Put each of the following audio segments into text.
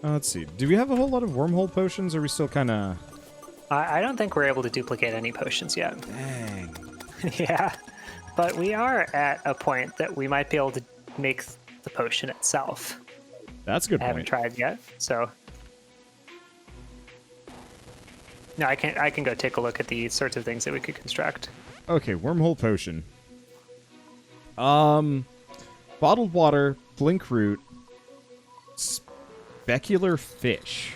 Let's see. Do we have a whole lot of wormhole potions, or are we still kind of... I don't think we're able to duplicate any potions yet. Dang. Yeah, but we are at a point that we might be able to make the potion itself. That's a good I haven't point. tried yet, so... No, I can go take a look at the sorts of things that we could construct. Okay, wormhole potion. Bottled water, blink root, specular fish.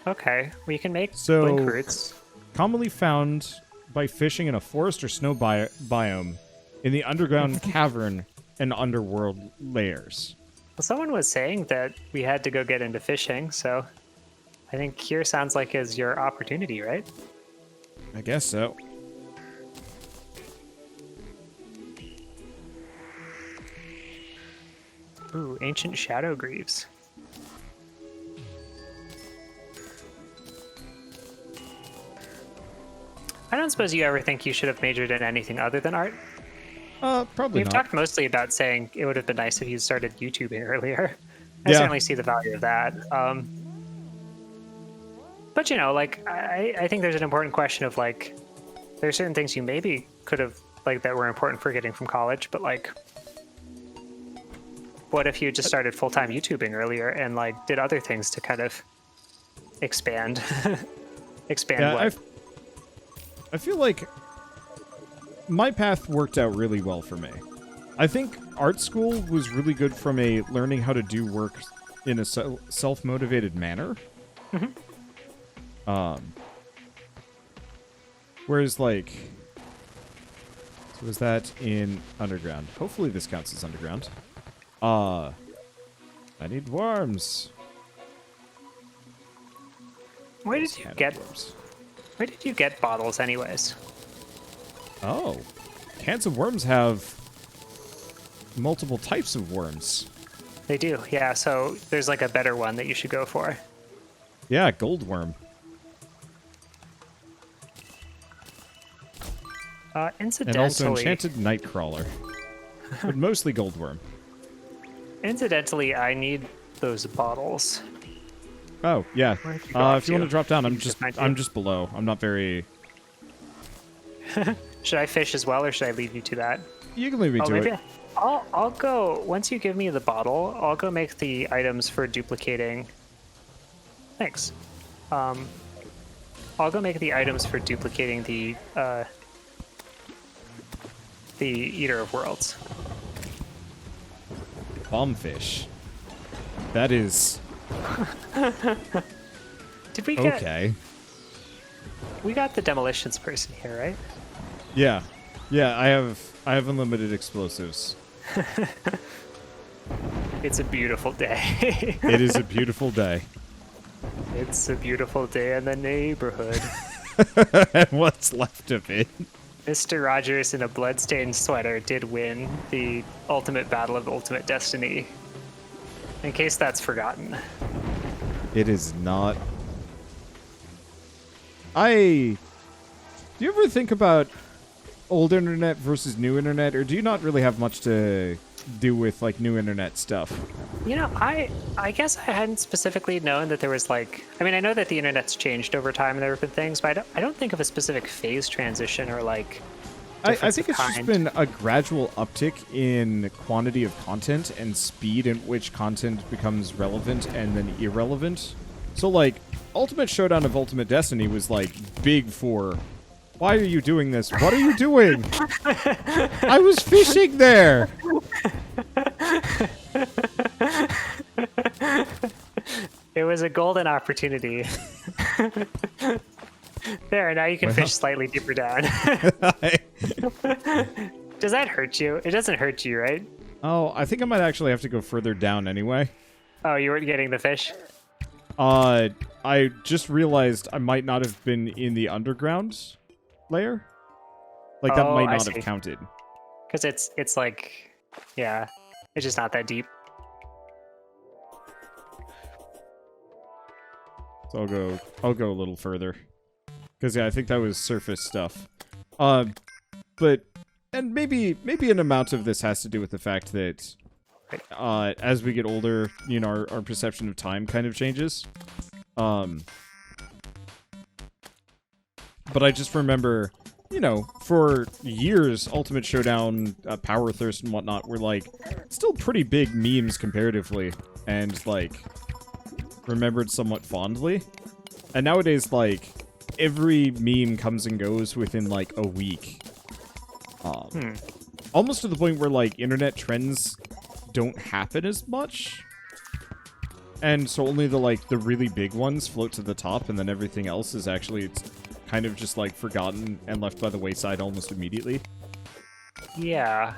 Okay, we can make So, blink roots. commonly found by fishing in a forest or snow biome, in the underground cavern and underworld layers. Well, someone was saying that we had to go get into fishing, so I think here sounds like is your opportunity, right? I guess so. Ooh, ancient shadow greaves. I don't suppose you ever think you should have majored in anything other than art? Probably We've not. talked mostly about saying it would have been nice if you started YouTubing earlier. I Yeah. certainly see the value of that. But you know, like, I think there's an important question of like, there are certain things you maybe could have like that were important for getting from college, but like, what if you just started full-time YouTubing earlier and like did other things to kind of expand, Yeah, what? I feel like my path worked out really well for me. I think art school was really good from a learning how to do work in a self-motivated manner. Whereas, like, so was that in underground? Hopefully this counts as underground. I need worms. Where did you Had get worms. Where did you get bottles, anyways? Oh, cans of worms have multiple types of worms. They do, yeah. So there's like a better one that you should go for. Yeah, gold worm. Incidentally, And also enchanted nightcrawler. But mostly gold worm. incidentally, I need those bottles. Oh, yeah. Where'd you go off If you want to? to drop down, You just might I'm do. just below. I'm not very... Should I fish as well, or should I leave you to that? You can leave me Oh, to maybe it. I'll go once you give me the bottle. I'll go make the items for duplicating. Thanks. I'll go make the items for duplicating the Eater of Worlds. Bombfish. That is... Did we get? okay. We got the demolitions person here, right? Yeah. Yeah, I have unlimited explosives. It's a beautiful day. It is a beautiful day. It's a beautiful day in the neighborhood. And what's left of it? Mr. Rogers in a bloodstained sweater did win the ultimate battle of ultimate destiny. In case that's forgotten. It is not. Do you ever think about old internet versus new internet, or do you not really have much to do with like new internet stuff? You know, I guess I hadn't specifically known that there was like, I mean, I know that the internet's changed over time and there have been things, but I don't think of a specific phase transition or like. I difference think of it's just kind. been a gradual uptick in quantity of content and speed in which content becomes relevant and then irrelevant. So, like, Ultimate Showdown of Ultimate Destiny was, like, big for, why are you doing this? What are you doing? I was fishing there! It was a golden opportunity. There, now you can fish slightly deeper down. Does that hurt you? It doesn't hurt you, right? Oh, I think I might actually have to go further down anyway. Oh, you weren't getting the fish? I just realized I might not have been in the underground layer. Like, that Oh, might I not see. have counted. Because it's like, yeah, it's just not that deep. So I'll go a little further. Because, yeah, I think that was surface stuff. But, and maybe an amount of this has to do with the fact that as we get older, you know, our perception of time kind of changes. But I just remember, you know, for years, Ultimate Showdown, Power Thirst, and whatnot were, like, still pretty big memes comparatively, and, like, remembered somewhat fondly. And nowadays, like, every meme comes and goes within, like, a week. Almost to the point where, like, internet trends don't happen as much. And so only the, like, the really big ones float to the top, and then everything else is actually kind of just, like, forgotten and left by the wayside almost immediately. Yeah.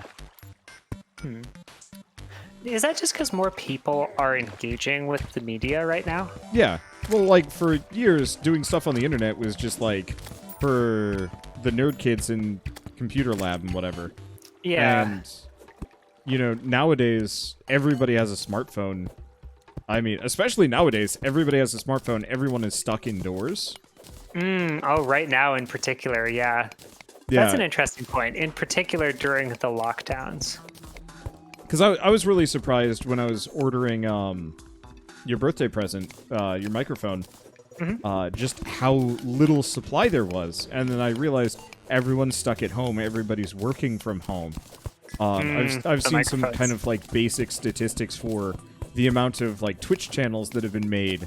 Is that just because more people are engaging with the media right now? Yeah. Well, like, for years, doing stuff on the internet was just, like, for the nerd kids in computer lab and whatever. Yeah. And, you know, nowadays, everybody has a smartphone. I mean, especially nowadays, everybody has a smartphone. Everyone is stuck indoors. Oh, right now in particular, yeah. That's an interesting point, in particular during the lockdowns. Because I was really surprised when I was ordering your birthday present, your microphone, just how little supply there was. And then I realized everyone's stuck at home. Everybody's working from home. I've seen some kind of, like, basic statistics for the amount of, like, Twitch channels that have been made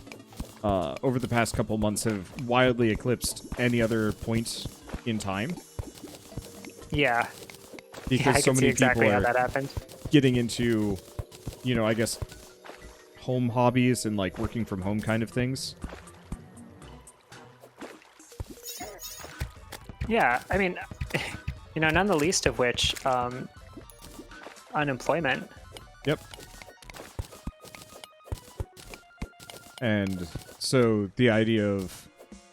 over the past couple months have wildly eclipsed any other point in time. Yeah. Because I so can see many exactly people how are that happened. getting into, you know, I guess, home hobbies and, like, working from home kind of things. Yeah, I mean, you know, none the least of which, unemployment. Yep. And so the idea of,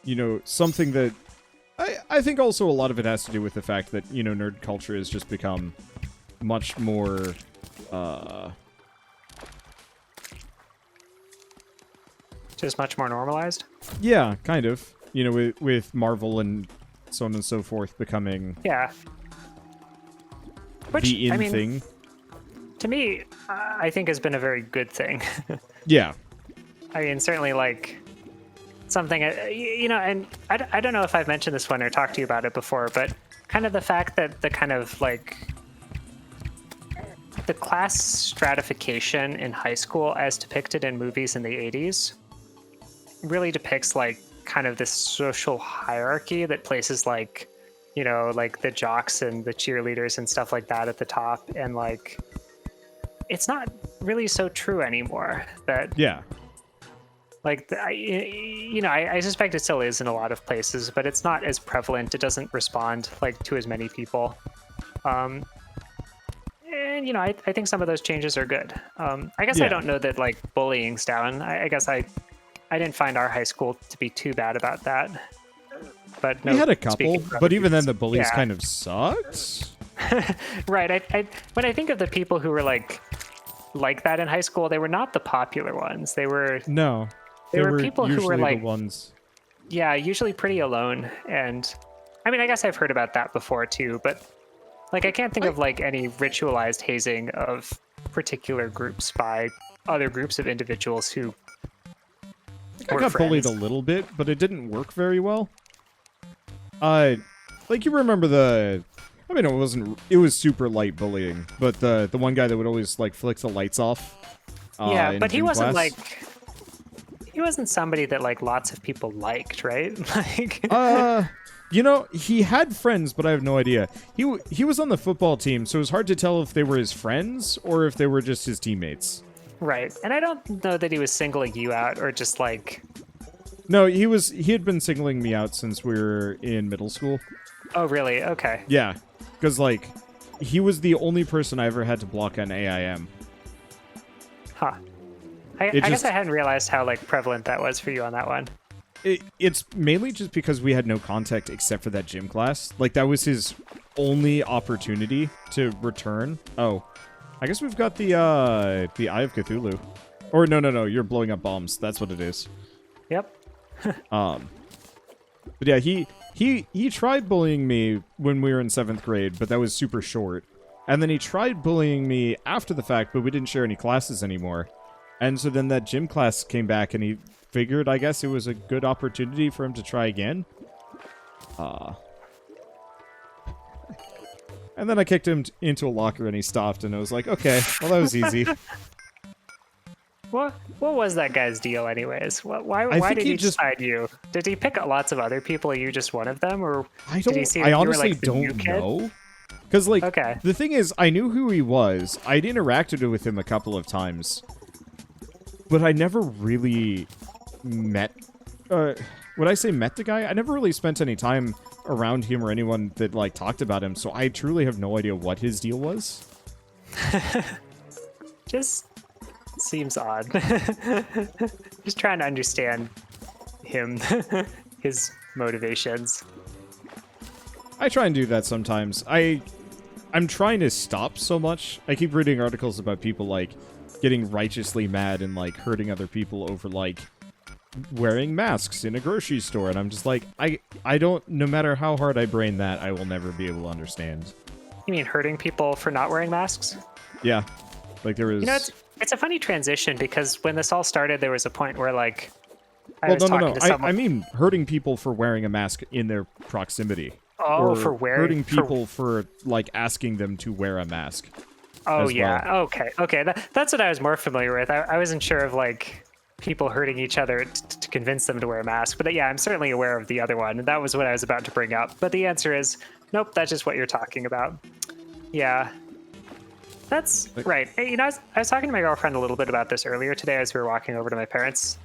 you know, something that I think also a lot of it has to do with the fact that, you know, nerd culture has just become much more, Just much more normalized? yeah, kind of. You know, with Marvel and so on and so forth becoming Yeah. Which, the I mean, thing. to me, I think has been a very good thing. Yeah. I mean, certainly, like, something, you know, and I don't know if I've mentioned this one or talked to you about it before, but kind of the fact that the kind of, like, the class stratification in high school as depicted in movies in the 80s really depicts, like, kind of this social hierarchy that places, like, you know, like the jocks and the cheerleaders and stuff like that at the top, and, like, it's not really so true anymore. That, Yeah. like, you know, I suspect it still is in a lot of places, but it's not as prevalent. It doesn't respond, like, to as many people. And, you know, I think some of those changes are good. I guess I don't know that, like, bullying's down. I guess I didn't find our high school to be too bad about that. But no, we had a couple, but even then the bullies kind of sucked. Right. When I think of the people who were like that in high school, they were not the popular ones. They were They were people who were, like, the ones. Yeah, usually pretty alone. And I mean, I guess I've heard about that before too, but, like, I can't think of, like, any ritualized hazing of particular groups by other groups of individuals who I got bullied a little bit, but it didn't work very well. Like, you remember I mean, it was super light bullying, but the one guy that would always, like, flick the lights off. Yeah, but he wasn't, class. like, he wasn't somebody that, like, lots of people liked, right? Like, you know, he had friends, but I have no idea. He was on the football team, so it was hard to tell if they were his friends or if they were just his teammates. Right, and I don't know that he was singling you out or just, like... No, he had been singling me out since we were in middle school. Oh, really? Okay. Yeah, because, like, he was the only person I ever had to block on AIM. Huh. I guess I hadn't realized how, like, prevalent that was for you on that one. It's mainly just because we had no contact except for that gym class. Like, that was his only opportunity to return. Oh, I guess we've got the Eye of Cthulhu. Or no, you're blowing up bombs. That's what it is. Yep. But yeah, he tried bullying me when we were in 7th grade, but that was super short. And then he tried bullying me after the fact, but we didn't share any classes anymore. And so then that gym class came back, and he figured, I guess, it was a good opportunity for him to try again. And then I kicked him into a locker, and he stopped, and I was like, okay, well, that was easy. What was that guy's deal, anyways? Why did he decide you? Did he pick lots of other people? Are you just one of them, or did he see I you honestly were, like, the new don't kid? know. Because, like, Okay. the thing is, I knew who he was. I'd interacted with him a couple of times. But I never really met... would I say met the guy? I never really spent any time around him or anyone that, like, talked about him, so I truly have no idea what his deal was. Just seems odd. Just trying to understand him, his motivations. I try and do that sometimes. I'm trying to stop so much. I keep reading articles about people, like, getting righteously mad and, like, hurting other people over, like, wearing masks in a grocery store, and I'm just like, I don't, no matter how hard I brain that, I will never be able to understand. You mean hurting people for not wearing masks? Yeah. Like, there was... You know, it's a funny transition, because when this all started, there was a point where, like, I well, was talking no. to someone... I mean hurting people for wearing a mask in their proximity. Oh, or for wearing... hurting people for, like, asking them to wear a mask. Oh, yeah. Well. Okay. That's what I was more familiar with. I wasn't sure of, like, people hurting each other to convince them to wear a mask. But, yeah, I'm certainly aware of the other one. And that was what I was about to bring up. But the answer is, nope, that's just what you're talking about. Yeah. That's right. Hey, you know, I was talking to my girlfriend a little bit about this earlier today as we were walking over to my parents.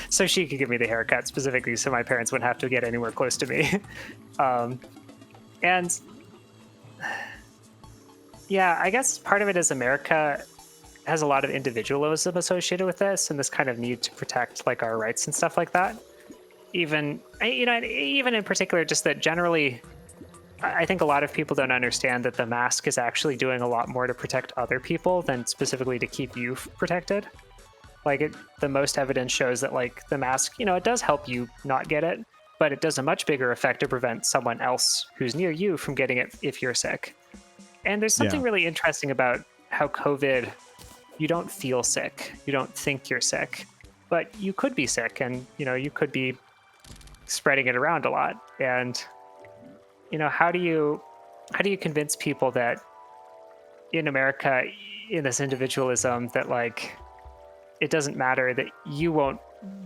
So she could give me the haircut specifically so my parents wouldn't have to get anywhere close to me. And yeah, I guess part of it is America has a lot of individualism associated with this, and this kind of need to protect, like, our rights and stuff like that. Even in particular, just that generally, I think a lot of people don't understand that the mask is actually doing a lot more to protect other people than specifically to keep you protected. Like, the most evidence shows that, like, the mask, you know, it does help you not get it, but it does a much bigger effect to prevent someone else who's near you from getting it if you're sick. And there's something really interesting about how COVID, you don't feel sick, you don't think you're sick, but you could be sick, and, you know, you could be spreading it around a lot. And, you know, how do you convince people that in America, in this individualism, that, like, it doesn't matter, that you won't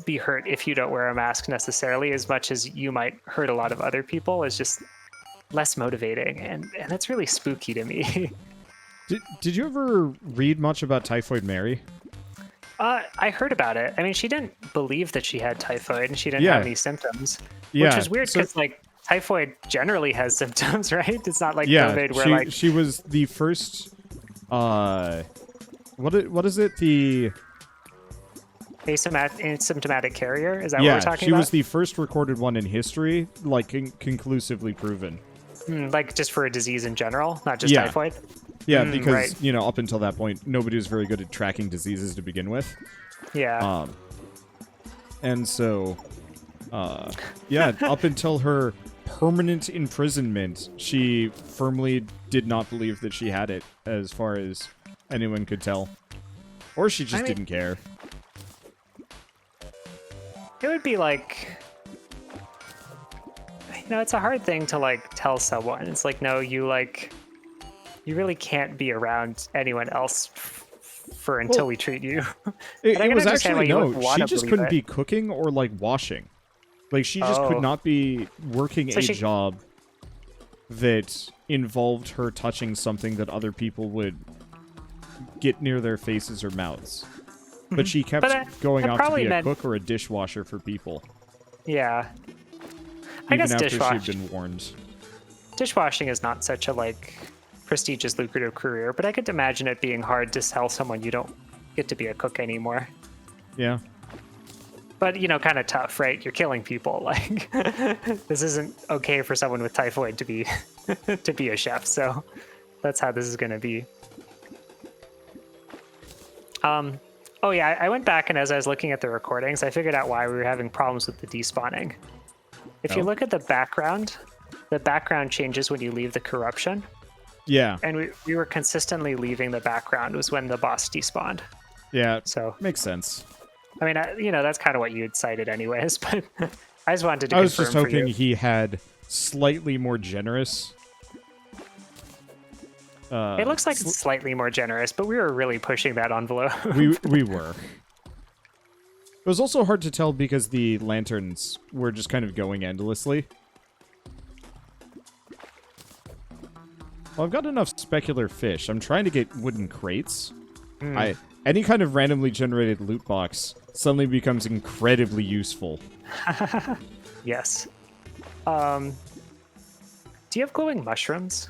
be hurt if you don't wear a mask necessarily, as much as you might hurt a lot of other people, is just less motivating, and that's really spooky to me. Did you ever read much about Typhoid Mary? I heard about it. I mean, she didn't believe that she had typhoid, and she didn't have any symptoms, which is weird, because, like, typhoid generally has symptoms, right? It's not like COVID, where she was the first. What is it? The asymptomatic carrier? Is that what we're talking about? Yeah, she was the first recorded one in history, like, conclusively proven. Like, just for a disease in general, not just typhoid? Yeah, because, you know, up until that point, nobody was very good at tracking diseases to begin with. Yeah. And so, yeah, up until her permanent imprisonment, she firmly did not believe that she had it, as far as anyone could tell. Or she just didn't care. It would be like, you know, it's a hard thing to, like, tell someone. It's like, no, you really can't be around anyone else until we treat you. It was actually, no, she just couldn't be cooking or, like, washing. Like, she just could not be working a job that involved her touching something that other people would get near their faces or mouths. But she kept going out to be a cook or a dishwasher for people. Yeah. I guess after she'd been warned. Dishwashing is not such a, like, prestigious, lucrative career, but I could imagine it being hard to tell someone you don't get to be a cook anymore. Yeah. But, you know, kind of tough, right? You're killing people. Like, this isn't okay for someone with typhoid to be to be a chef. So that's how this is going to be. Oh yeah, I went back, and as I was looking at the recordings, I figured out why we were having problems with the despawning. If you look at the background changes when you leave the corruption. Yeah. And we were consistently leaving the background was when the boss despawned. Yeah. So Makes sense. I mean, that's kind of what you had cited anyways, but I just wanted to I was confirm just for hoping you. he had slightly more generous. It looks like it's slightly more generous, but we were really pushing that envelope. we were. It was also hard to tell because the lanterns were just kind of going endlessly. Well, I've got enough specular fish. I'm trying to get wooden crates. Any kind of randomly generated loot box suddenly becomes incredibly useful. Yes. Do you have glowing mushrooms?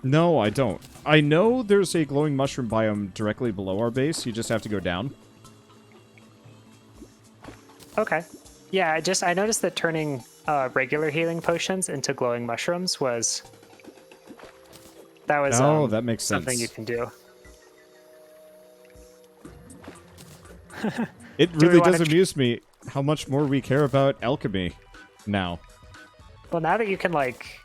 No, I don't. I know there's a glowing mushroom biome directly below our base. You just have to go down. Okay. Yeah, I noticed that turning regular healing potions into glowing mushrooms was that makes something sense. you can do. It really does amuse me how much more we care about alchemy now. Well, now that you can, like...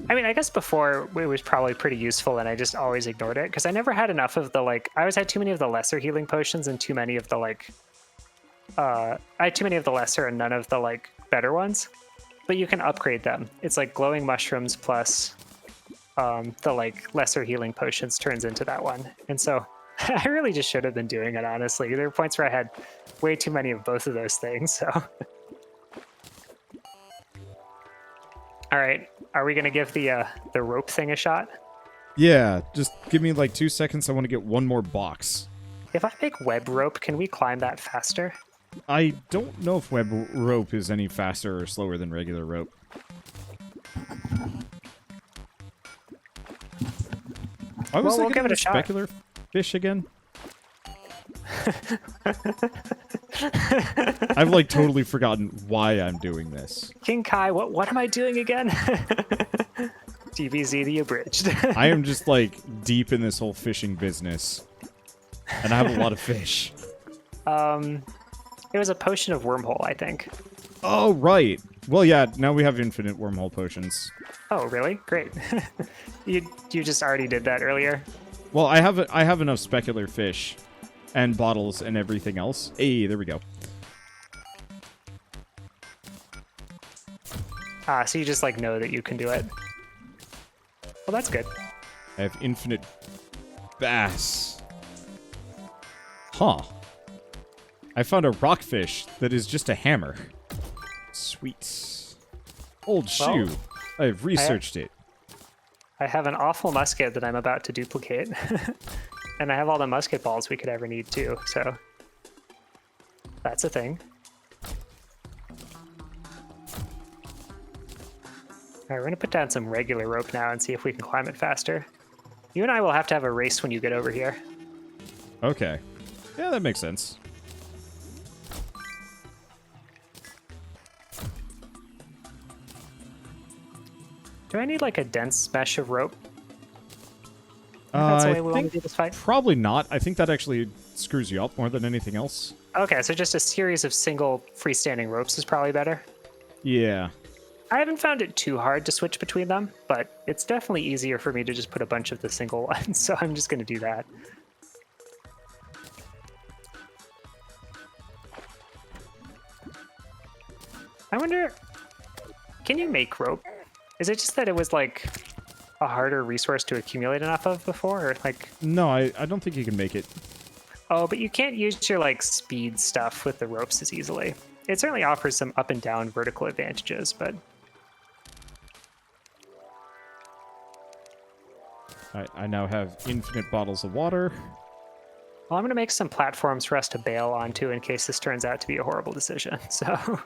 I mean, I guess before it was probably pretty useful and I just always ignored it, because I never had enough of the, like... I always had too many of the lesser healing potions and too many of the, like... I had too many of the lesser and none of the, like, better ones. But you can upgrade them. It's like glowing mushrooms plus the, like, lesser healing potions turns into that one. And so... I really just should have been doing it, honestly. There were points where I had way too many of both of those things, so... Alright, are we gonna give the rope thing a shot? Yeah, just give me like 2 seconds. I want to get one more box. If I make web rope, can we climb that faster? I don't know if web rope is any faster or slower than regular rope. I was we'll give it a shot. Specular fish again. I've like totally forgotten why I'm doing this. King Kai, what am I doing again? DBZ the abridged. I am just like deep in this whole fishing business. And I have a lot of fish. It was a potion of wormhole, I think. Oh, right. Well, yeah, now we have infinite wormhole potions. Oh, really? Great. You just already did that earlier. Well, I have enough specular fish and bottles and everything else. Hey, there we go. So you just like know that you can do it. Well, that's good. I have infinite bass. Huh. I found a rockfish that is just a hammer. Sweet. Old shoe. Well, I've researched it. I have an awful musket that I'm about to duplicate. And I have all the musket balls we could ever need too, so that's a thing. Alright, we're gonna put down some regular rope now and see if we can climb it faster. You and I will have to have a race when you get over here. Okay. Yeah, that makes sense. Do I need like a dense mesh of rope? That's the way we want to do this fight? Probably not. I think that actually screws you up more than anything else. Okay, so just a series of single freestanding ropes is probably better. Yeah. I haven't found it too hard to switch between them, but it's definitely easier for me to just put a bunch of the single ones, so I'm just going to do that. I wonder, can you make rope? Is it just that it was like a harder resource to accumulate enough of before, or like... No, I don't think you can make it. Oh, but you can't use your like speed stuff with the ropes as easily. It certainly offers some up and down vertical advantages, but... I now have infinite bottles of water. Well, I'm going to make some platforms for us to bail onto in case this turns out to be a horrible decision, so...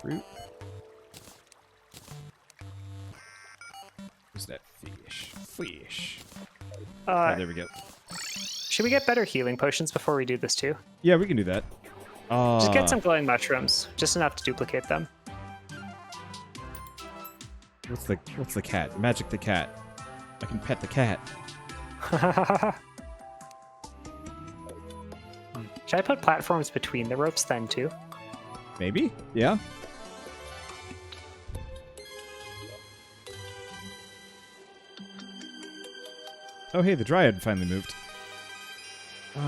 Fruit. Where's that fish? Fish. Oh, there we go. Should we get better healing potions before we do this too? Yeah, we can do that. Just get some glowing mushrooms, just enough to duplicate them. What's the cat? Magic the cat. I can pet the cat. Should I put platforms between the ropes then too? Maybe? Yeah. Oh, hey, the Dryad finally moved.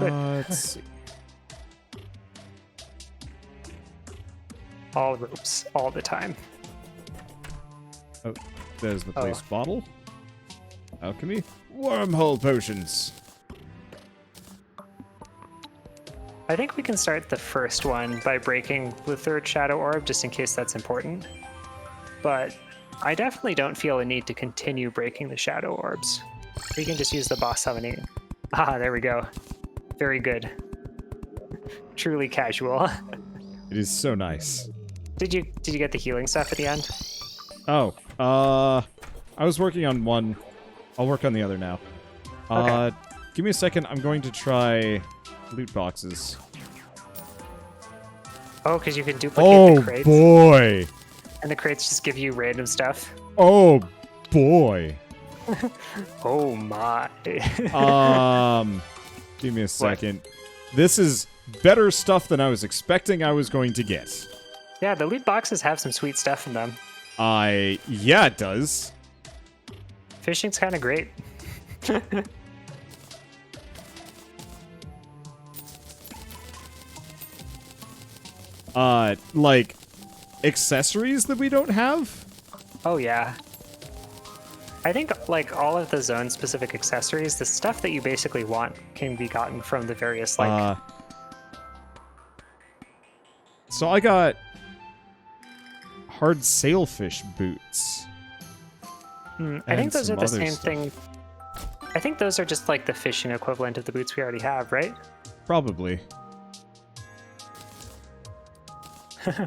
Let's see. All ropes, all the time. Oh, there's the place bottle. Alchemy. Wormhole potions. I think we can start the first one by breaking the third shadow orb, just in case that's important. But I definitely don't feel a need to continue breaking the shadow orbs. We can just use the boss summoning. Ah, there we go. Very good. Truly casual. It is so nice. Did you get the healing stuff at the end? Oh, I was working on one. I'll work on the other now. Okay. Give me a second. I'm going to try loot boxes. Oh, because you can duplicate the crates. Oh, boy. And the crates just give you random stuff. Oh, boy. Oh, my. Give me a second. This is better stuff than I was expecting I was going to get. Yeah, the loot boxes have some sweet stuff in them. Yeah, it does. Fishing's kind of great. Like, accessories that we don't have? Oh, yeah. I think, like, all of the zone-specific accessories, the stuff that you basically want can be gotten from the various, like... So I got hard sailfish boots. I think those are the same stuff. thing. I think those are just, like, the fishing equivalent of the boots we already have, right? Probably.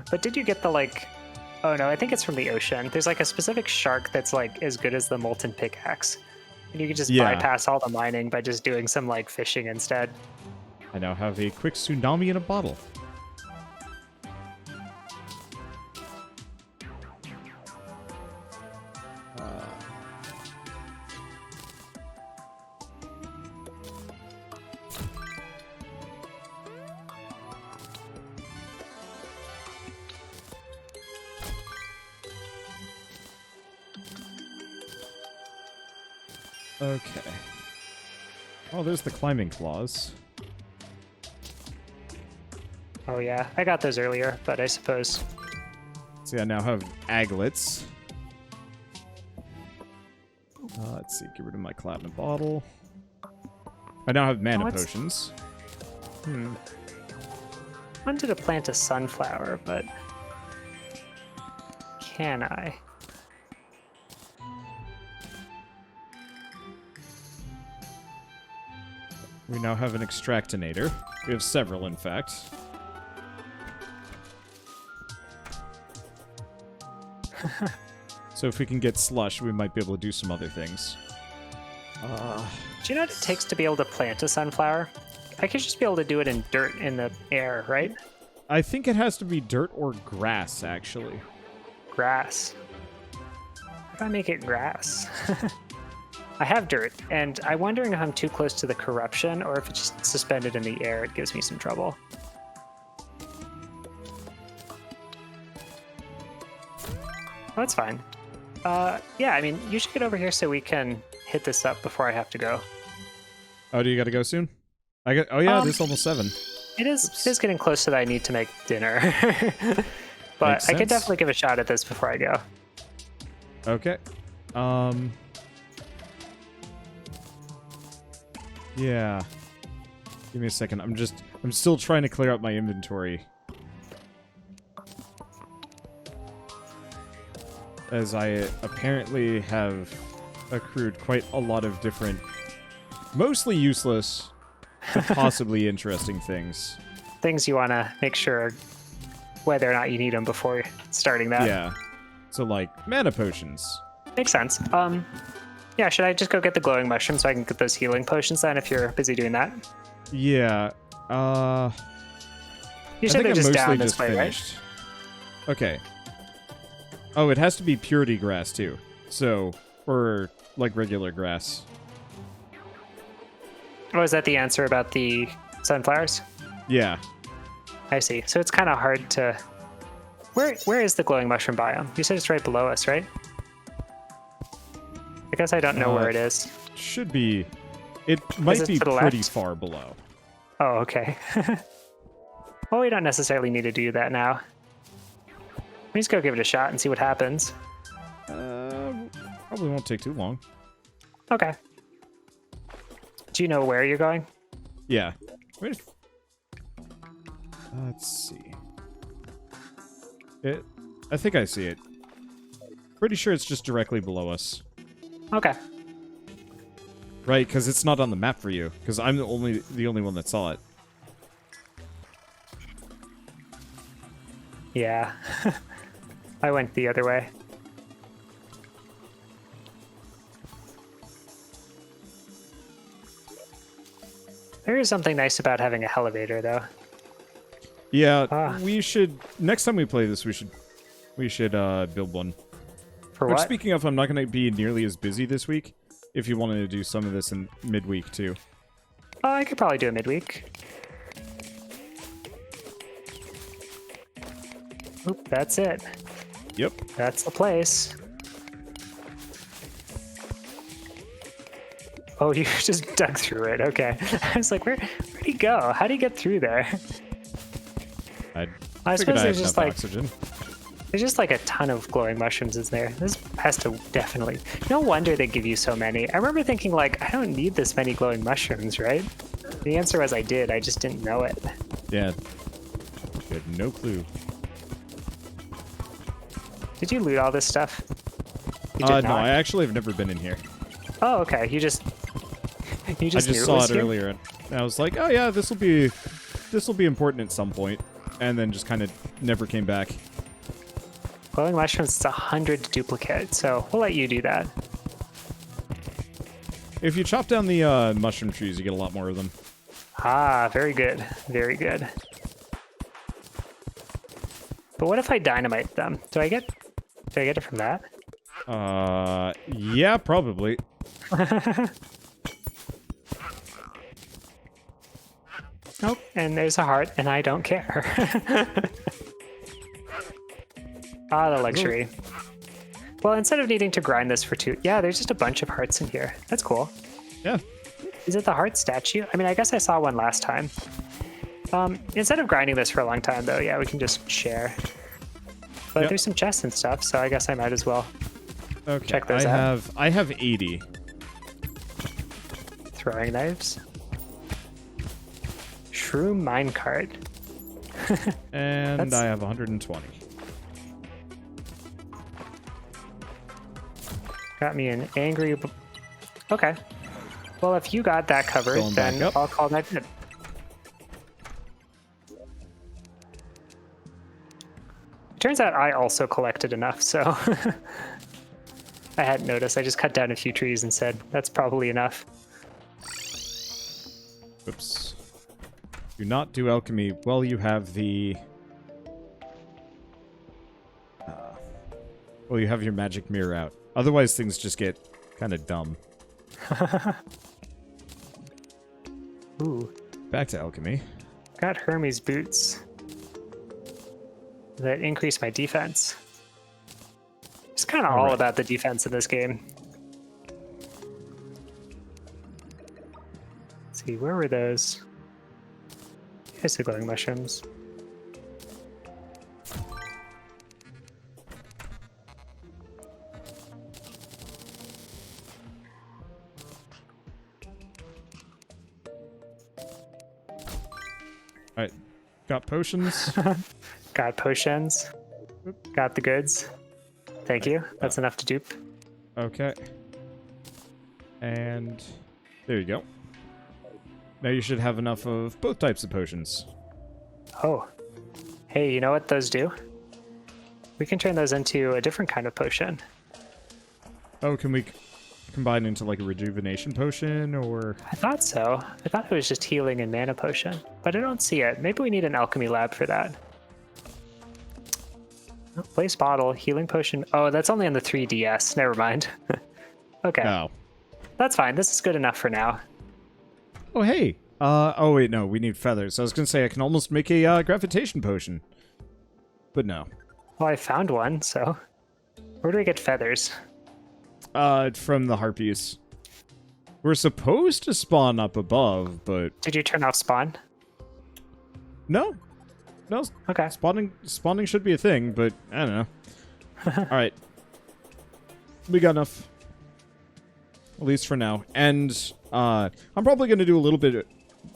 But did you get the, like... Oh, no, I think it's from the ocean. There's, like, a specific shark that's, like, as good as the molten pickaxe. And you can just bypass all the mining by just doing some, like, fishing instead. I now have a quick tsunami in a bottle. Okay. Oh, there's the climbing claws. Oh, yeah. I got those earlier, but I suppose... See, I now have aglets. Let's see, get rid of my platinum bottle. I now have mana potions. I wanted to plant a sunflower, but... Can I? We now have an extractinator. We have several, in fact. So if we can get slush, we might be able to do some other things. Do you know what it takes to be able to plant a sunflower? I could just be able to do it in dirt in the air, right? I think it has to be dirt or grass, actually. Grass. How do I make it grass? I have dirt, and I'm wondering if I'm too close to the corruption or if it's just suspended in the air. It gives me some trouble. Oh, that's fine. Yeah, I mean, you should get over here so we can hit this up before I have to go. Oh, do you gotta go soon? Oh yeah, it is almost 7. It is getting close to that I need to make dinner. But I could definitely give a shot at this before I go. Okay. Yeah. Give me a second. I'm still trying to clear out my inventory. As I apparently have accrued quite a lot of different, mostly useless, but possibly interesting things. Things you want to make sure whether or not you need them before starting that. Yeah. So, like, mana potions. Makes sense. Yeah, should I just go get the glowing mushroom so I can get those healing potions then if you're busy doing that? Yeah. You said they're just down this way, right? Okay. Oh, it has to be purity grass, too. So, or, like, regular grass. Oh, is that the answer about the sunflowers? Yeah. I see. So it's kind of hard to... Where is the glowing mushroom biome? You said it's right below us, right? I guess I don't know where it is. Should be It might it be to the pretty left? far below. Oh, okay. Well, we don't necessarily need to do that now. We just go give it a shot and see what happens. Probably won't take too long. Okay. Do you know where you're going? Yeah. Wait. Let's see. I think I see it. Pretty sure it's just directly below us. Okay. Right, because it's not on the map for you. Because I'm the only one that saw it. Yeah. I went the other way. There is something nice about having a elevator, though. Yeah, we should. Next time we play this, we should build one. For Which, what? speaking of, I'm not going to be nearly as busy this week. If you wanted to do some of this in midweek too. Oh, I could probably do it midweek. Oop, that's it. Yep. That's the place. Oh, you just dug through it. Okay. I was like, where'd he go? How'd he get through there? I I figured suppose I there's had just enough like oxygen. there's just like a ton of glowing mushrooms in there. This has to definitely. No wonder they give you so many. I remember thinking like, I don't need this many glowing mushrooms, right? The answer was I did. I just didn't know it. Yeah. You had no clue. Did you loot all this stuff? You No, did not? I actually have never been in here. Oh, okay. You just I knew just it saw was it here? earlier, and I was like, oh yeah, this will be important at some point, and then just kind of never came back. Glowing mushrooms, it's 100 to duplicate, so we'll let you do that. If you chop down the mushroom trees, you get a lot more of them. Ah, very good. Very good. But what if I dynamite them? Do I get it from that? Yeah, probably. Nope, and there's a heart, and I don't care. Ah, the luxury. Well, instead of needing to grind this for 2... Yeah, there's just a bunch of hearts in here. That's cool. Yeah. Is it the heart statue? I mean, I guess I saw one last time. Instead of grinding this for a long time, though, yeah, we can just share. But Yep. there's some chests and stuff, so I guess I might as well Okay. check those out. I have 80. Throwing knives. Shroom minecart. And That's- I have 120. Got me an angry... Okay. Well, if you got that covered, Going back then up. I'll call that good. Turns out I also collected enough, so... I hadn't noticed. I just cut down a few trees and said, that's probably enough. Oops. Do not do alchemy while you have the... well, you have your magic mirror out. Otherwise, things just get kind of dumb. Ooh. Back to alchemy. Got Hermes boots. That increase my defense. It's kind of all Alright. about the defense in this game. Let's see, where were those? Here's the glowing mushrooms. Alright. Got potions. Got potions. Got the goods. Thank you. That's enough to dupe. Okay. And there you go. Now you should have enough of both types of potions. Oh. Hey, you know what those do? We can turn those into a different kind of potion. Oh, can we combine into like a rejuvenation potion or... I thought so. I thought it was just healing and mana potion, but I don't see it. Maybe we need an alchemy lab for that. Oh, place bottle, healing potion. Oh, that's only on the 3DS. Never mind. Okay, Oh. that's fine. This is good enough for now. Oh, hey. Oh, wait, no. We need feathers. I was going to say I can almost make a gravitation potion. But no. Well, I found one, so... Where do we get feathers? From the harpies. We're supposed to spawn up above, but Did you turn off spawn? no. No, Okay. spawning should be a thing, but I don't know. All right. We got enough. At least for now. And I'm probably going to do a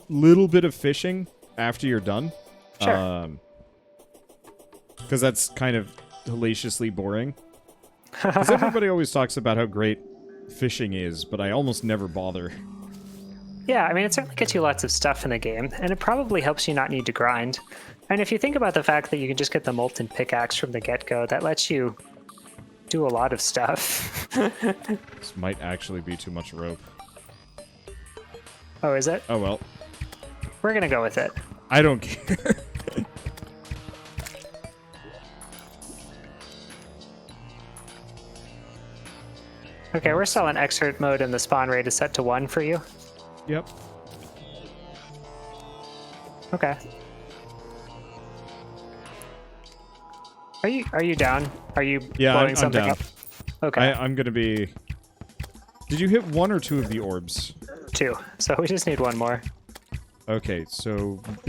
little bit of fishing after you're done. Sure. Because that's kind of hellaciously boring. Because everybody always talks about how great fishing is, but I almost never bother. Yeah, I mean, it certainly gets you lots of stuff in the game, and it probably helps you not need to grind. And if you think about the fact that you can just get the molten pickaxe from the get-go, that lets you do a lot of stuff. This might actually be too much rope. Oh, is it? Oh, well. We're gonna go with it. I don't care. Okay, we're still in exert mode, and the spawn rate is set to 1 for you. Yep. Okay. Are you down? Are you blowing I'm something down. up? Okay, I'm gonna be... Did you hit 1 or 2 of the orbs? 2. So we just need 1 more. Okay, so... if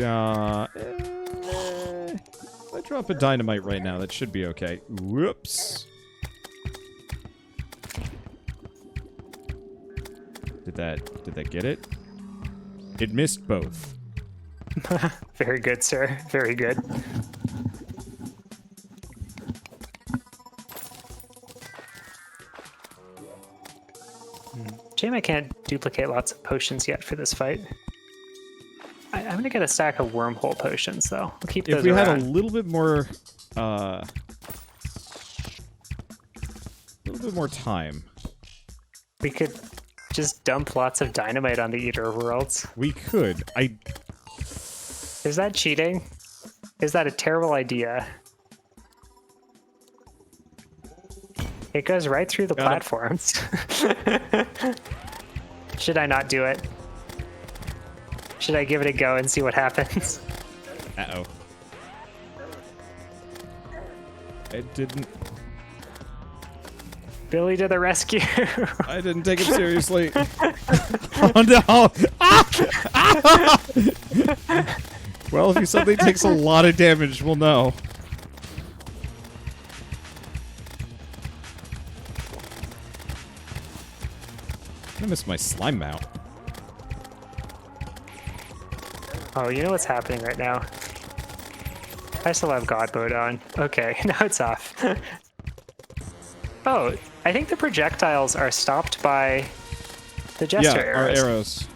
I drop a dynamite right now, that should be okay. Whoops. Did that get it? It missed both. Very good, sir. Very good. Shame I can't duplicate lots of potions yet for this fight. I'm gonna get a stack of wormhole potions, though. We'll keep those If we around. had a little bit more time, We could just dump lots of dynamite on the Eater of Worlds. we could. Is that cheating? Is that a terrible idea? It goes right through the Got it. platforms. Should I not do it? Should I give it a go and see what happens? Uh-oh. It didn't... Billy to the rescue. I didn't take it seriously. Oh no! Ah! Well, if he suddenly takes a lot of damage, we'll know. I missed my slime mount. Oh, you know what's happening right now? I still have God mode on. Okay, now it's off. Oh, I think the projectiles are stopped by the Jester Yeah, our arrows. arrows.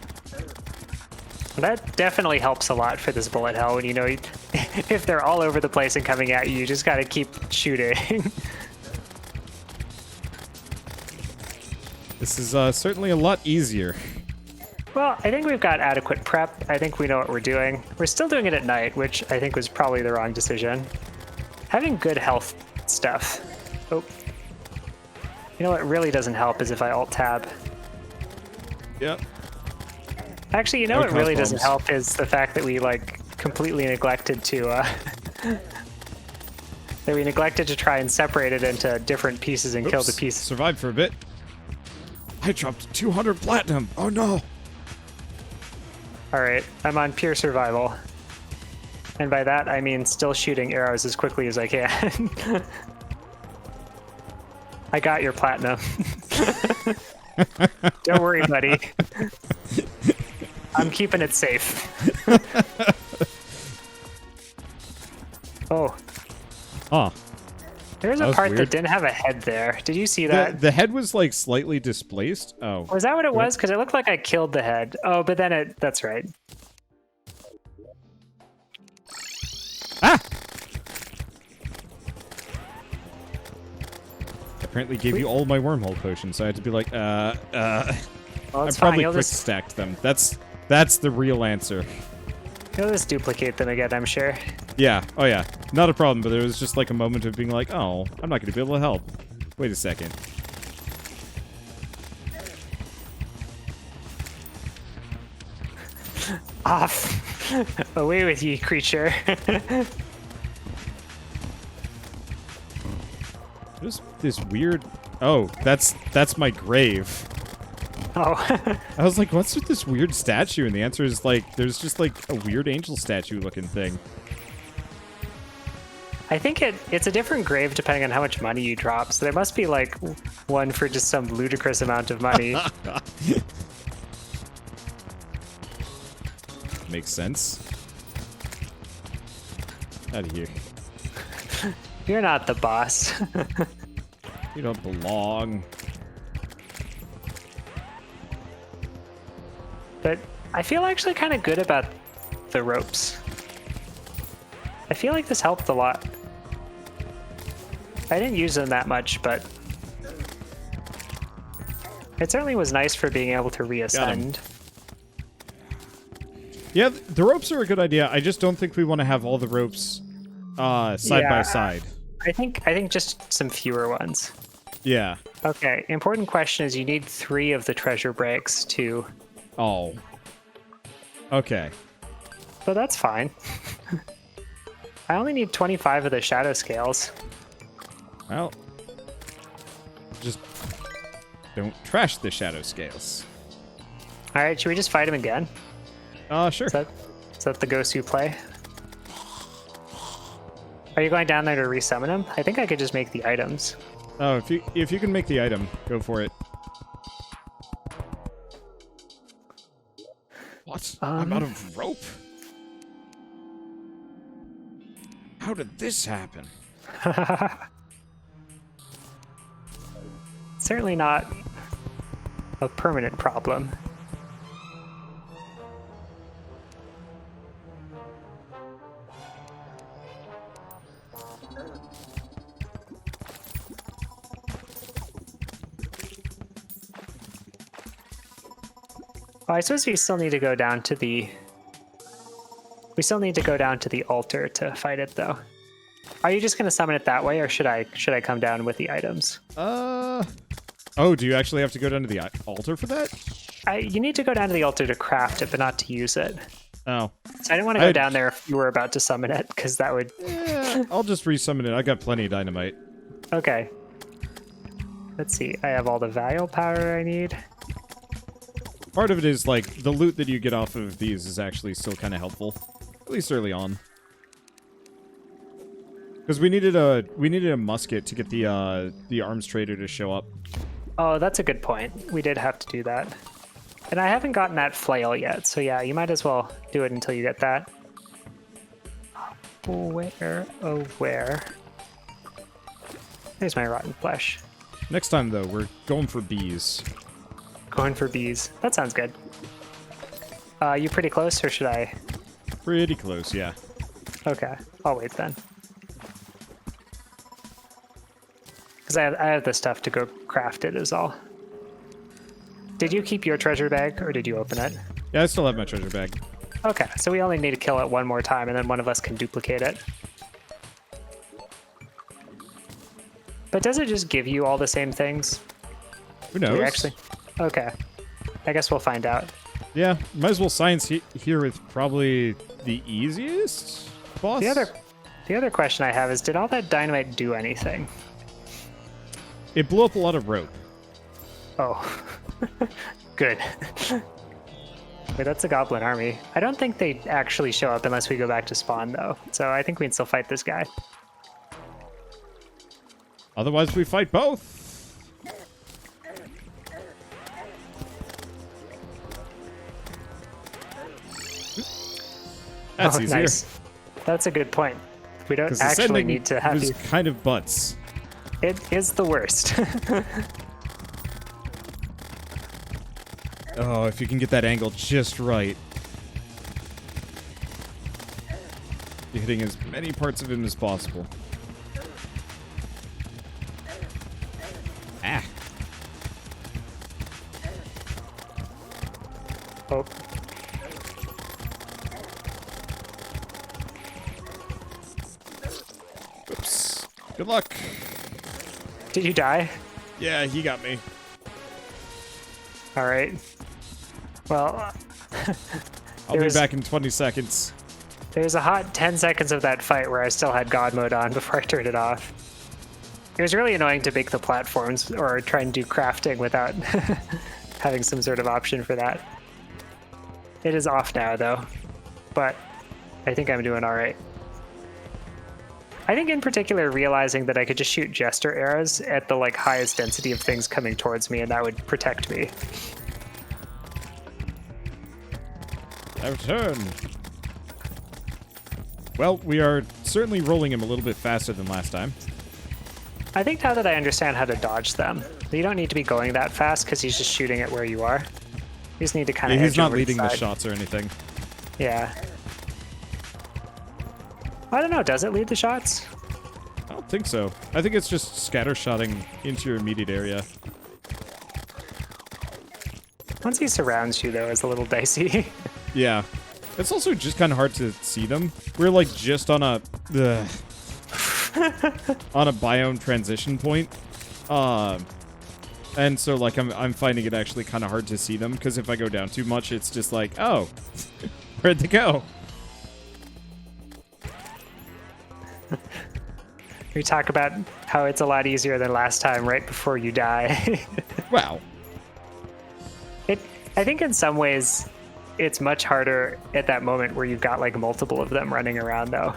That definitely helps a lot for this bullet hell when you know if they're all over the place and coming at you, you just gotta keep shooting. This is certainly a lot easier. Well, I think we've got adequate prep. I think we know what we're doing. We're still doing it at night, which I think was probably the wrong decision. Having good health stuff. Oh. You know what really doesn't help is if I alt-tab. Yep. Actually, you know No what really cross doesn't bombs. help is the fact that we, like, completely neglected to, that we neglected to try and separate it into different pieces and kill the Oops, pieces. survived for a bit. I dropped 200 platinum. Oh no. Alright, I'm on pure survival. And by that, I mean still shooting arrows as quickly as I can. I got your platinum. Don't worry, buddy. I'm keeping it safe. Oh, Huh. there's That a was part weird. that didn't have a head there. Did you see that? The head was like slightly displaced. Oh. Was that what it was? Because it looked like I killed the head. Oh, but then that's right. Ah! Apparently gave you all my wormhole potions, so I had to be like, Well, I it's fine. probably You'll quick just, stacked them. That's the real answer. you'll just duplicate them again, I'm sure. Yeah, oh yeah. Not a problem, but there was just like a moment of being like, oh, I'm not going to be able to help. Wait a second. Off. Away with you, creature. Just this weird... Oh, that's my grave. Oh. I was like, what's with this weird statue? And the answer is like, there's just like a weird angel statue looking thing. I think it's a different grave depending on how much money you drop. So there must be like one for just some ludicrous amount of money. Makes sense. Out of here. You're not the boss. You don't belong. But I feel actually kind of good about the ropes. I feel like this helped a lot. I didn't use them that much, but it certainly was nice for being able to reascend. Yeah, the ropes are a good idea. I just don't think we want to have all the ropes side by side. I think just some fewer ones. Yeah. Okay, important question is you need 3 of the treasure breaks to... Oh. Okay. But that's fine. I only need 25 of the shadow scales. Well, just don't trash the shadow scales. All right, should we just fight him again? Sure. Is that the Gosu play? Are you going down there to resummon him? I think I could just make the items. Oh, if you can make the item, go for it. What? I'm out of rope? How did this happen? Certainly not a permanent problem. Oh, I suppose we still need to go down to the... We still need to go down to the altar to fight it, though. Are you just going to summon it that way, or should I come down with the items? Oh, do you actually have to go down to the altar for that? You need to go down to the altar to craft it, but not to use it. Oh. So I didn't want to go down there if you were about to summon it, because that would... Yeah, I'll just resummon it. I got plenty of dynamite. Okay. Let's see. I have all the Vial powder I need. Part of it is, like, the loot that you get off of these is actually still kind of helpful. At least early on. Because we needed a musket to get the arms trader to show up. Oh, that's a good point. We did have to do that. And I haven't gotten that flail yet, so yeah, you might as well do it until you get that. Where? Oh, where? There's my rotten flesh. Next time, though, we're going for bees. Going for bees. That sounds good. You pretty close, or should I? Pretty close, yeah. Okay, I'll wait then. Because I have the stuff to go craft it is all. Did you keep your treasure bag, or did you open it? Yeah, I still have my treasure bag. Okay, so we only need to kill it one more time, and then one of us can duplicate it. But does it just give you all the same things? Who knows? Actually? Okay. I guess we'll find out. Yeah, might as well science here with probably the easiest boss. The other question I have is, did all that dynamite do anything? It blew up a lot of rope. Oh. Good. Wait, that's a goblin army. I don't think they actually show up unless we go back to spawn, though. So I think we can still fight this guy. Otherwise, we fight both. That's easier. Nice. That's a good point. We don't actually need to have you... kind of butts. It is the worst. Oh, if you can get that angle just right. You're hitting as many parts of him as possible. Ah. Oh. Oops. Good luck. Did you die? Yeah, he got me. All right. Well, I'll be back in 20 seconds. There was a hot 10 seconds of that fight where I still had God mode on before I turned it off. It was really annoying to make the platforms or try and do crafting without having some sort of option for that. It is off now, though, but I think I'm doing all right. I think in particular realizing that I could just shoot Jester arrows at the like highest density of things coming towards me, and that would protect me. I return. Well, we are certainly rolling him a little bit faster than last time. I think now that I understand how to dodge them, you don't need to be going that fast because he's just shooting it where you are. You just need to kind of. He's not leading the shots or anything. Yeah. I don't know. Does it lead the shots? I don't think so. I think it's just scattershotting into your immediate area. Once he surrounds you, though, it's a little dicey. Yeah. It's also just kind of hard to see them. We're like just on a on a biome transition point. And so like I'm finding it actually kind of hard to see them because if I go down too much, it's just like, oh, where'd they go? We talk about how it's a lot easier than last time right before you die. Wow. I think in some ways it's much harder at that moment where you've got like multiple of them running around though.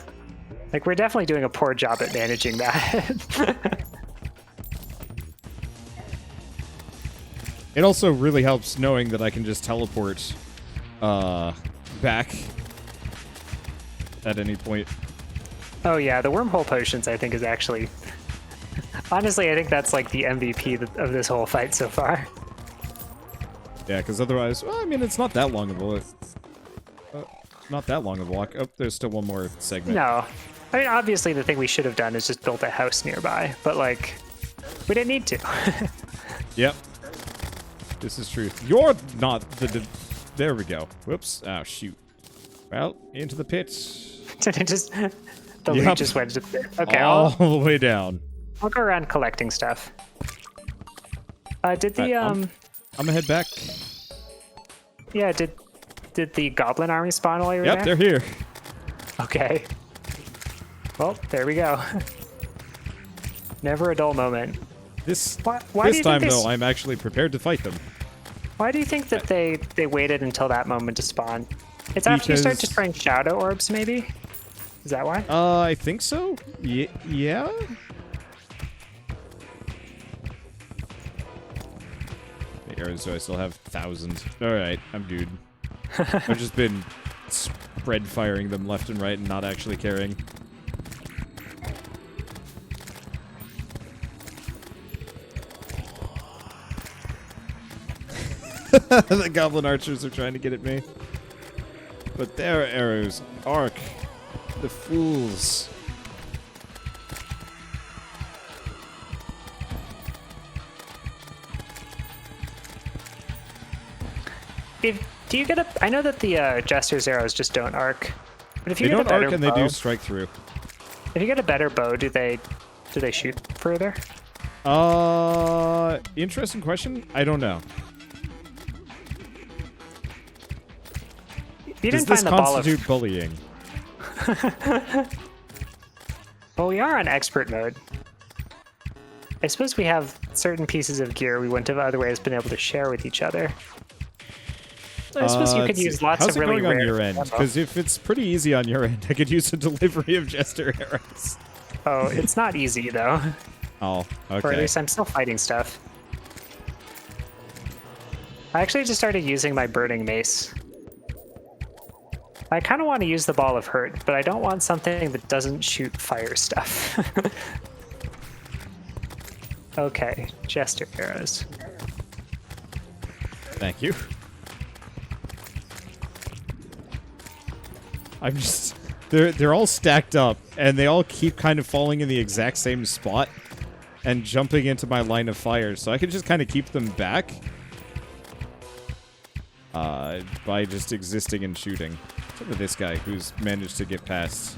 Like we're definitely doing a poor job at managing that. It also really helps knowing that I can just teleport back at any point. Oh yeah, the wormhole potions I think is actually... Honestly, I think that's like the MVP of this whole fight so far. Yeah, because otherwise, well, I mean, it's not that long of a... not that long of a walk. Oh, there's still one more segment. No. I mean, obviously the thing we should have done is just built a house nearby, but like, we didn't need to. Yep. This is truth. You're not the... There we go. Whoops. Oh, shoot. Well, into the pit. Just... The loot just went to the pit. Okay, all the way down. I'll go around collecting stuff. Did the, I'm gonna head back. Yeah, did the goblin army spawn while you were there? Yep, they're here. Okay. Well, there we go. Never a dull moment. This why time, though, I'm actually prepared to fight them. Why do you think that they waited until that moment to spawn? It's after you start destroying shadow orbs, maybe? Is that why? I think so. Yeah? The arrows, so I still have 1,000. Alright, I'm good. I've just been spread firing them left and right and not actually caring. The goblin archers are trying to get at me. But their arrows arc. The fools. Do you get a... I know that the Jester's arrows just don't arc. But if you They get a don't better arc and bow, they do strike through. If you get a better bow, do they shoot further? Interesting question. I don't know. You Does didn't this find the ball of... constitute bullying? Well, we are on expert mode. I suppose we have certain pieces of gear we wouldn't have otherwise been able to share with each other. I suppose you could use lots of really rare... How's it going on your end? Because if it's pretty easy on your end, I could use a delivery of Jester arrows. Oh, it's not easy, though. Oh, okay. Or at least I'm still fighting stuff. I actually just started using my burning mace. I kind of want to use the ball of hurt, but I don't want something that doesn't shoot fire stuff. Okay, Jester arrows. Thank you. I'm just... They're all stacked up, and they all keep kind of falling in the exact same spot and jumping into my line of fire, so I can just kind of keep them back by just existing and shooting. Except for this guy, who's managed to get past.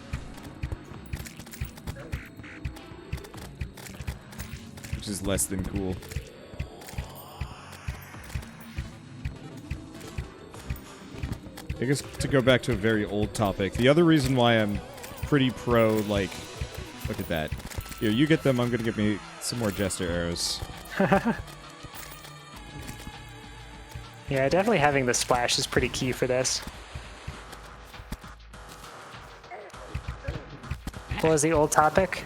Which is less than cool. I guess to go back to a very old topic, the other reason why I'm pretty pro, like, look at that. Here, you get them, I'm gonna get me some more Jester arrows. Yeah, definitely having the splash is pretty key for this. What was the old topic?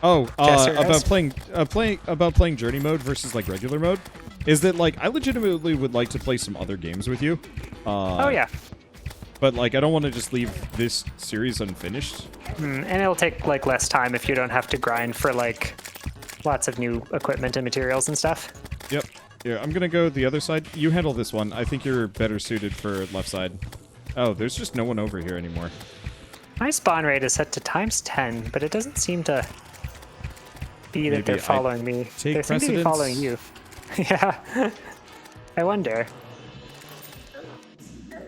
Oh, Jester about does? playing journey mode versus like regular mode, is that like I legitimately would like to play some other games with you. Oh yeah. But like I don't want to just leave this series unfinished. And it'll take like less time if you don't have to grind for like lots of new equipment and materials and stuff. Yep. Yeah, I'm gonna go the other side. You handle this one. I think you're better suited for left side. Oh, there's just no one over here anymore. My spawn rate is set to ×10, but it doesn't seem to be that they're following me. They seem to be following you. Yeah. I wonder.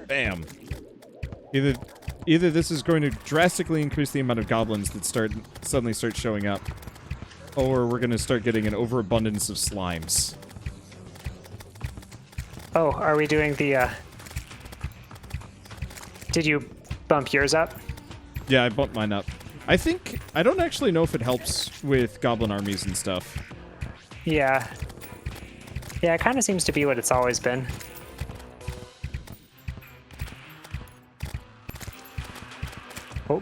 Bam. Either this is going to drastically increase the amount of goblins that suddenly start showing up, or we're going to start getting an overabundance of slimes. Oh, are we doing the, Did you bump yours up? Yeah, I bumped mine up. I don't actually know if it helps with goblin armies and stuff. Yeah. Yeah, it kind of seems to be what it's always been. Oh.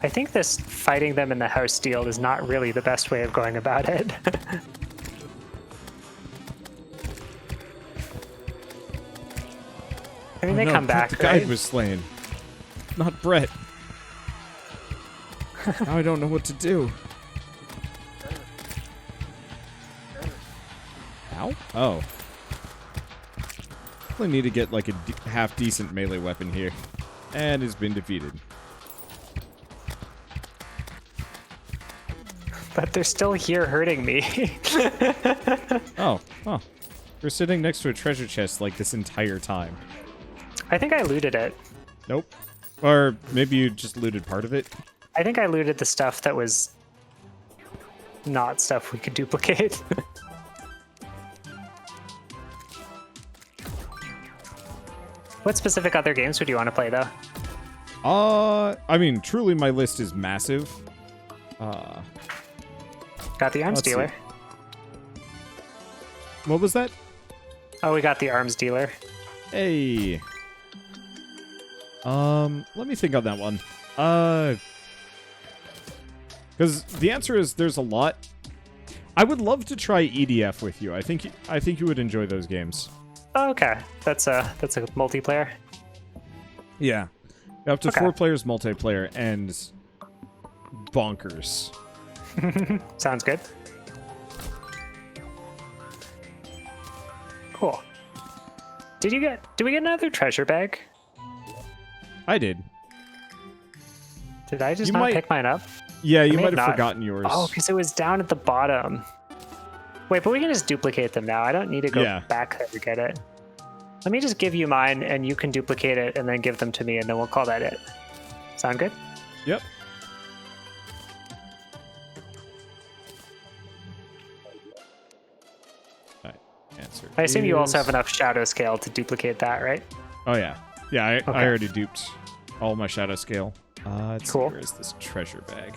I think this fighting them in the house deal is not really the best way of going about it. I mean, they come back, The guide right? was slain. Not Brett. Now I don't know what to do. Ow? Oh. I need to get like a half-decent melee weapon here. And it's been defeated. But they're still here hurting me. Oh, huh. We're sitting next to a treasure chest like this entire time. I think I looted it. Nope. Or maybe you just looted part of it. I think I looted the stuff that was not stuff we could duplicate. What specific other games would you want to play, though? I mean, truly my list is massive. Got the arms Let's see. dealer. What was that? Oh, we got the arms dealer. Hey. Let me think on that one. Because the answer is there's a lot. I would love to try EDF with you. I think you would enjoy those games. Oh, okay, that's a multiplayer. Yeah. Up to Okay. 4 players multiplayer and bonkers. Sounds good. Cool. Did we get another treasure bag? I did. Did I just You not might- pick mine up? Yeah, you may might have have not. forgotten yours. Oh, because it was down at the bottom. Wait, but we can just duplicate them now. I don't need to go Yeah. back there to get it. Let me just give you mine, and you can duplicate it, and then give them to me, and then we'll call that it. Sound good? Yep. Alright, answer. I assume you also is- have enough shadow scale to duplicate that, right? Oh yeah. Yeah, I Okay. already duped all my shadow scale. Let's Cool. see, where is this treasure bag?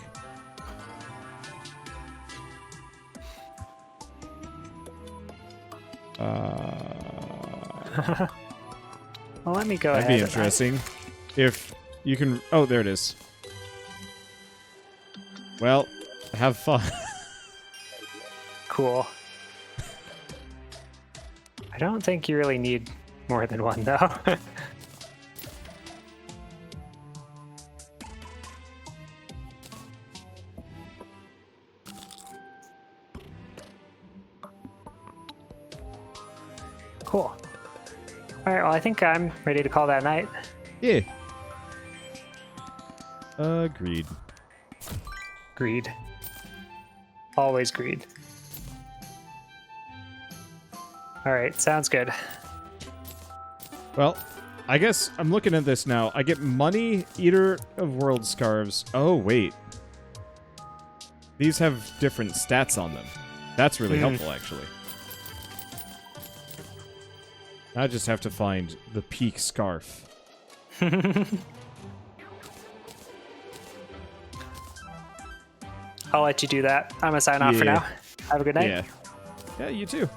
Well, let me go That'd ahead. be interesting. If you can... Oh, there it is. Well, have fun. Cool. I don't think you really need more than one, though. Cool. All right, well, I think I'm ready to call that night. Yeah. Agreed. Greed. Always greed. All right, sounds good. Well, I guess I'm looking at this now. I get money, Eater of World Scarves. Oh, wait. These have different stats on them. That's really helpful, actually. I just have to find the peak scarf. I'll let you do that. I'm gonna sign off for Yeah. now. Have a good night. Yeah. Yeah, you too.